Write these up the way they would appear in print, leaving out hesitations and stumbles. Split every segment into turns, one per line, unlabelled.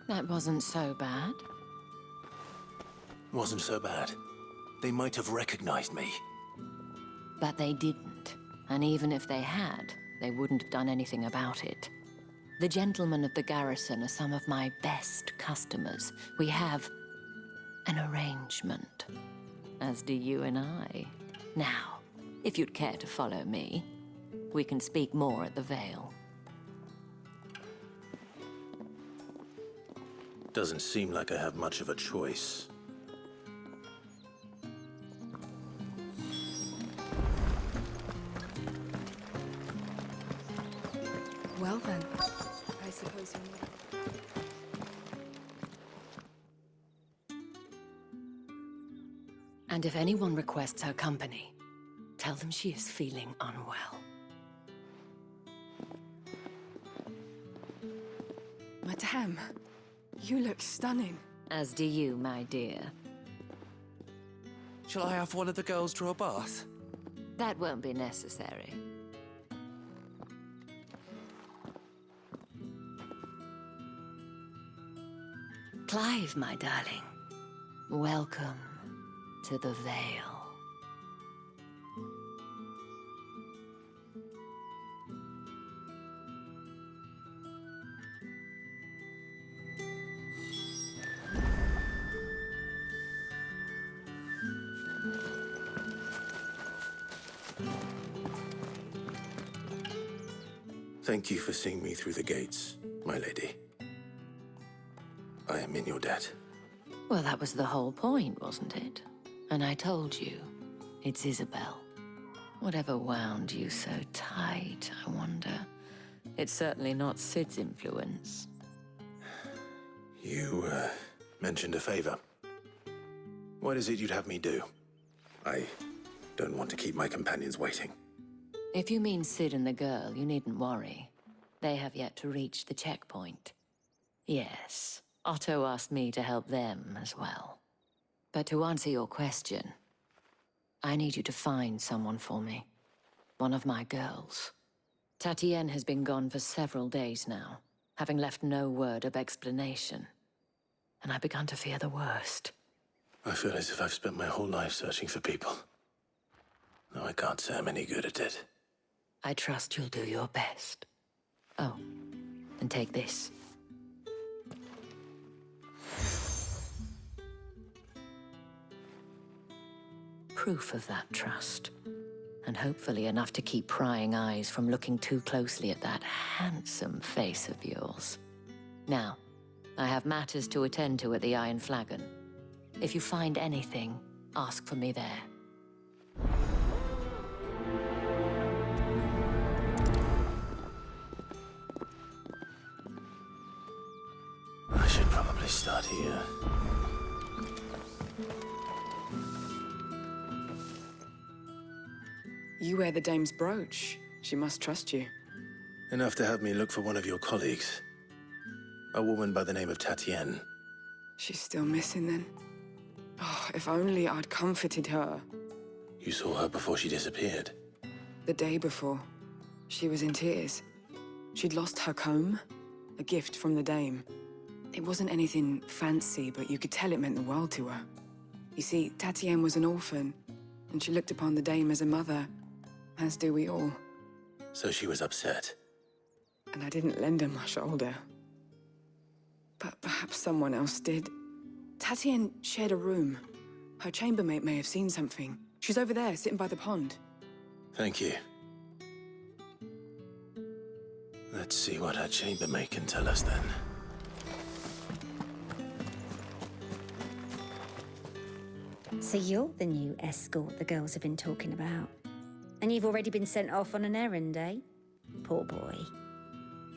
That wasn't so bad.
Wasn't so bad. They might have recognized me.
But they didn't. And even if they had, they wouldn't have done anything about it. The gentlemen of the garrison are some of my best customers. We have an arrangement, as do you and I. Now, if you'd care to follow me, we can speak more at the Vale.
Doesn't seem like I have much of a choice.
Well then, I suppose you need...
And if anyone requests her company, tell them she is feeling unwell.
Madame, you look stunning.
As do you, my dear.
Shall I have one of the girls draw a bath?
That won't be necessary. Clive, my darling. Welcome to the Vale.
Thank you for seeing me through the gates, my lady. I am in your debt.
Well, that was the whole point, wasn't it? And I told you, it's Isabel. Whatever wound you so tight, I wonder. It's certainly not Sid's influence.
You, mentioned a favor. What is it you'd have me do? I don't want to keep my companions waiting.
If you mean Sid and the girl, you needn't worry. They have yet to reach the checkpoint. Yes, Otto asked me to help them as well. But to answer your question, I need you to find someone for me. One of my girls. Tatienne has been gone for several days now, having left no word of explanation. And I've begun to fear the worst.
I feel as if I've spent my whole life searching for people. No, I can't say I'm any good at it.
I trust you'll do your best. Oh, and take this. Proof of that trust. And hopefully enough to keep prying eyes from looking too closely at that handsome face of yours. Now, I have matters to attend to at the Iron Flagon. If you find anything, ask for me there.
I should probably start here.
You wear the dame's brooch. She must trust you.
Enough to have me look for one of your colleagues. A woman by the name of Tatienne.
She's still missing then. Oh, if only I'd comforted her.
You saw her before she disappeared.
The day before, she was in tears. She'd lost her comb, a gift from the dame. It wasn't anything fancy, but you could tell it meant the world to her. You see, Tatienne was an orphan, and she looked upon the dame as a mother, as do we all.
So she was upset.
And I didn't lend her my shoulder. But perhaps someone else did. Tatienne shared a room. Her chambermaid may have seen something. She's over there, sitting by the pond.
Thank you. Let's see what her chambermaid can tell us then.
So you're the new escort the girls have been talking about. And you've already been sent off on an errand, eh? Poor boy.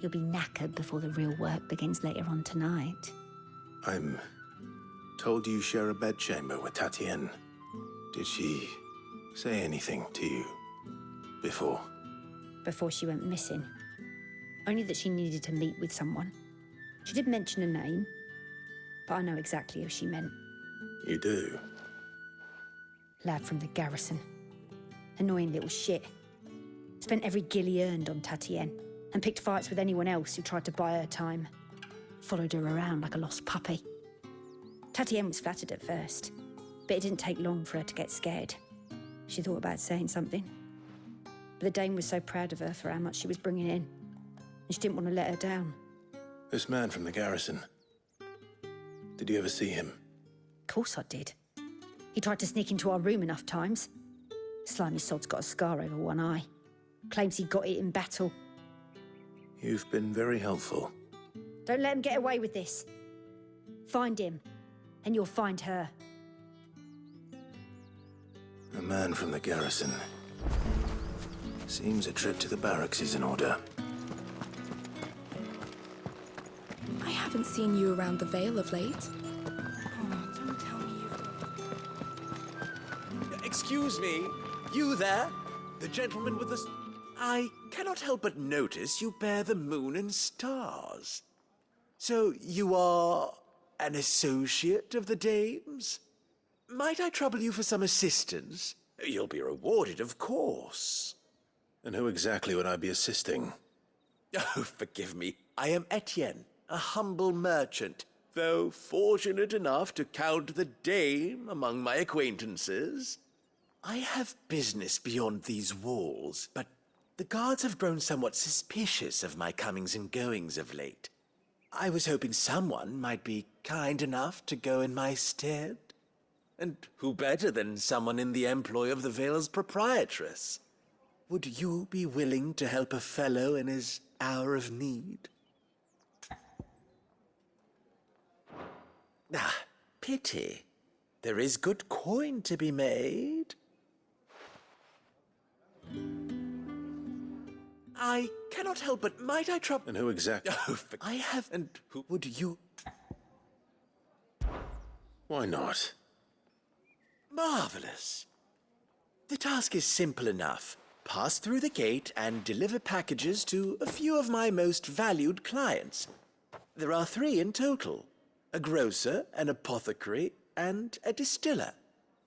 You'll be knackered before the real work begins later on tonight.
I'm told you share a bedchamber with Tatienne. Did she say anything to you before?
Before she went missing. Only that she needed to meet with someone. She did mention a name, but I know exactly who she meant.
You do?
Lad from the garrison. Annoying little shit. Spent every guil he earned on Tatienne, and picked fights with anyone else who tried to buy her time. Followed her around like a lost puppy. Tatienne was flattered at first, but it didn't take long for her to get scared. She thought about saying something. But the Dame was so proud of her for how much she was bringing in, and she didn't want to let her down.
This man from the garrison. Did you ever see him?
Of course I did. He tried to sneak into our room enough times. Slimy sod's got a scar over one eye. Claims he got it in battle.
You've been very helpful.
Don't let him get away with this. Find him, and you'll find her.
A man from the garrison. Seems a trip to the barracks is in order.
I haven't seen you around the Vale of late. Oh, don't tell me you've...
Excuse me, you there? The gentleman with the... I cannot help but notice you bear the moon and stars. So you are an associate of the Dame's? Might I trouble you for some assistance? You'll be rewarded, of course.
And who exactly would I be assisting?
Oh, forgive me. I am Etienne, a humble merchant, though fortunate enough to count the Dame among my acquaintances. I have business beyond these walls, but the guards have grown somewhat suspicious of my comings and goings of late. I was hoping someone might be kind enough to go in my stead. And who better than someone in the employ of the Vale's proprietress? Would you be willing to help a fellow in his hour of need? Ah, pity. There is good coin to be made. I cannot help but might I trouble...
And who exactly?
Oh, I have... And who would you...
Why not?
Marvelous. The task is simple enough. Pass through the gate and deliver packages to a few of my most valued clients. There are 3 in total. A grocer, an apothecary, and a distiller.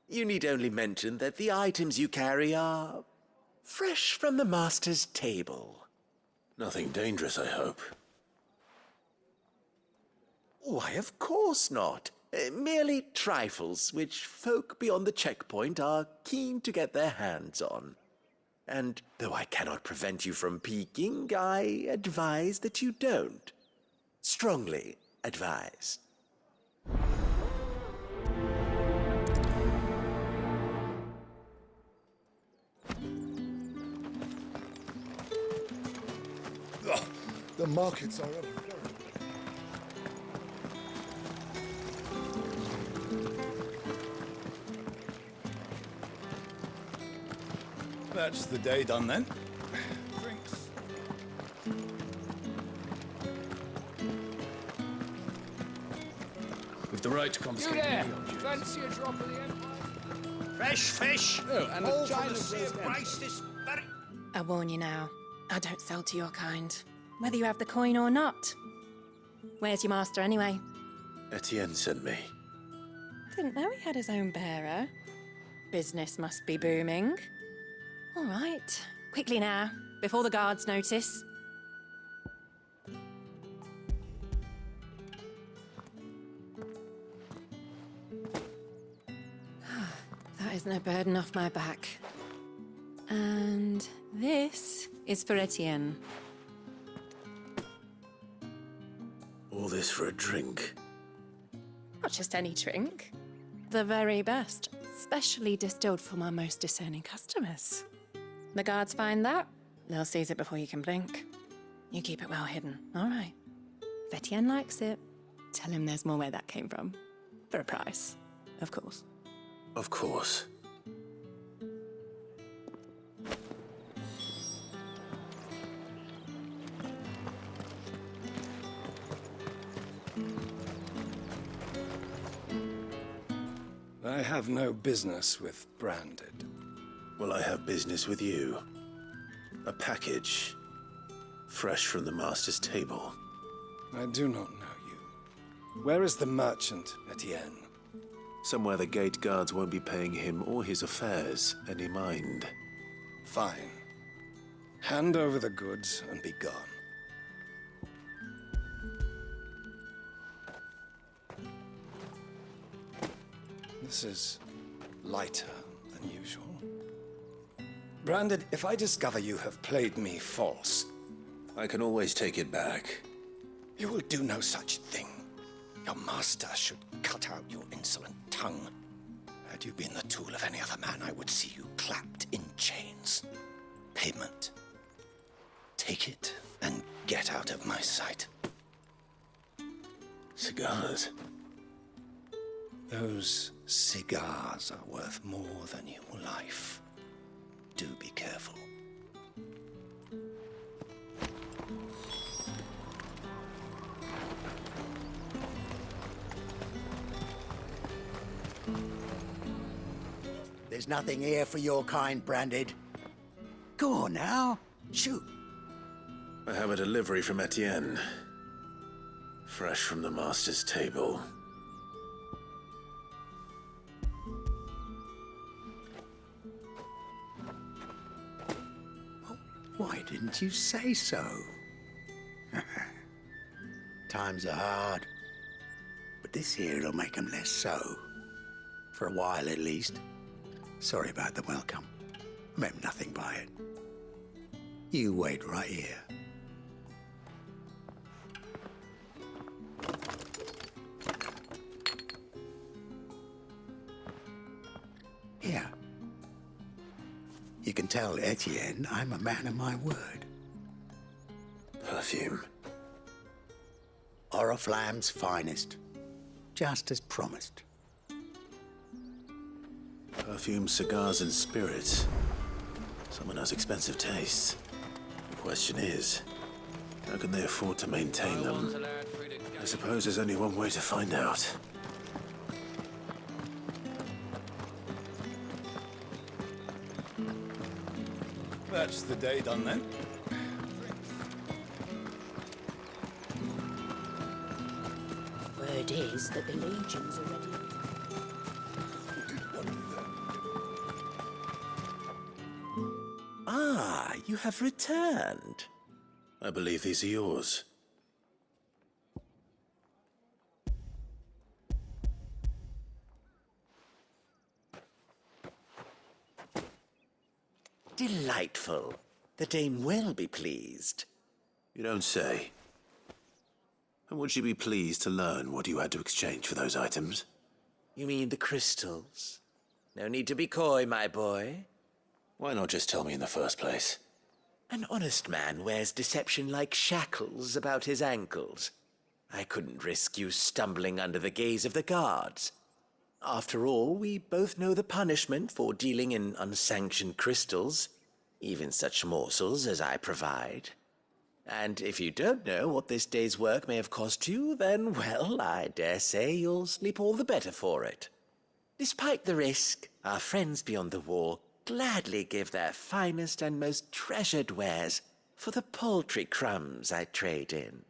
You need only mention that the items you carry are fresh from the master's table.
Nothing dangerous, I hope.
Why, of course not. Merely trifles which folk beyond the checkpoint are keen to get their hands on. And though I cannot prevent you from peeking, I advise that you don't. Strongly advise.
The markets are up.
That's the day done then. Drinks. With the right to confiscate any objects.
Fancy a drop of the Empire?
Fresh fish!
Oh, and a
all
giant
from the sea of
blue
grace this very...
I warn you now, I don't sell to your kind, whether you have the coin or not. Where's your master anyway?
Etienne sent me.
Didn't know he had his own bearer. Business must be booming. All right, quickly now, before the guards notice. That isn't a burden off my back. And this is for Etienne.
All this for a drink.
Not just any drink. The very best, specially distilled for my most discerning customers. The guards find that, they'll seize it before you can blink. You keep it well hidden, all right? If Etienne likes it, tell him there's more where that came from. For a price, of course.
Of course.
I have no business with Branded.
Well, I have business with you. A package. Fresh from the master's table.
I do not know you. Where is the merchant, Etienne?
Somewhere the gate guards won't be paying him or his affairs any mind.
Fine. Hand over the goods and be gone. This is lighter than usual. Branded, if I discover you have played me false,
I can always take it back.
you will do no such thing. Your master should cut out your insolent tongue. Had you been the tool of any other man, I would see you clapped in chains. Payment. Take it and get out of my sight.
Cigars.
Those cigars are worth more than your life. Do be careful.
There's nothing here for your kind, Branded. Go on now, shoot.
I have a delivery from Etienne. Fresh from the master's table.
Why didn't you say so? Times are hard, but this here'll make 'em less so. For a while, at least. Sorry about the welcome. I meant nothing by it. You wait right here. Here. You can tell Etienne I'm a man of my word.
Perfume.
Oriflamme's finest. Just as promised.
Perfume, cigars, and spirits. Someone has expensive tastes. The question is, how can they afford to maintain them? I suppose there's only one way to find out.
That's the day done then.
Word is that the legions are ready.
Ah, you have returned.
I believe these are yours.
Delightful. The dame will be pleased.
You don't say. And would she be pleased to learn what you had to exchange for those items?
You mean the crystals? No need to be coy, my boy.
Why not just tell me in the first place?
An honest man wears deception like shackles about his ankles. I couldn't risk you stumbling under the gaze of the guards. After all, we both know the punishment for dealing in unsanctioned crystals, even such morsels as I provide. And if you don't know what this day's work may have cost you, then, well, I dare say you'll sleep all the better for it. Despite the risk, our friends beyond the wall gladly give their finest and most treasured wares for the paltry crumbs I trade in.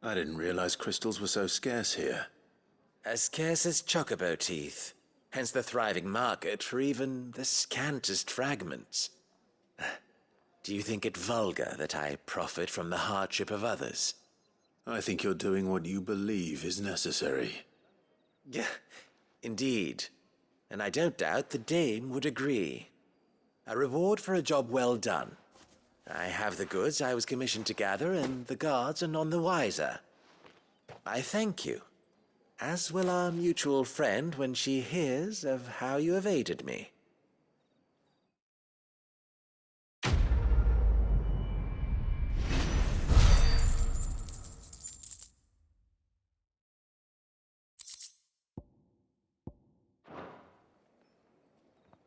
I didn't realize crystals were so scarce here.
As scarce as chocobo teeth, hence the thriving market for even the scantest fragments. Do you think it vulgar that I profit from the hardship of others?
I think you're doing what you believe is necessary.
Yeah, indeed. And I don't doubt the dame would agree. A reward for a job well done. I have the goods I was commissioned to gather, and the guards are none the wiser. I thank you, as will our mutual friend when she hears of how you have aided me.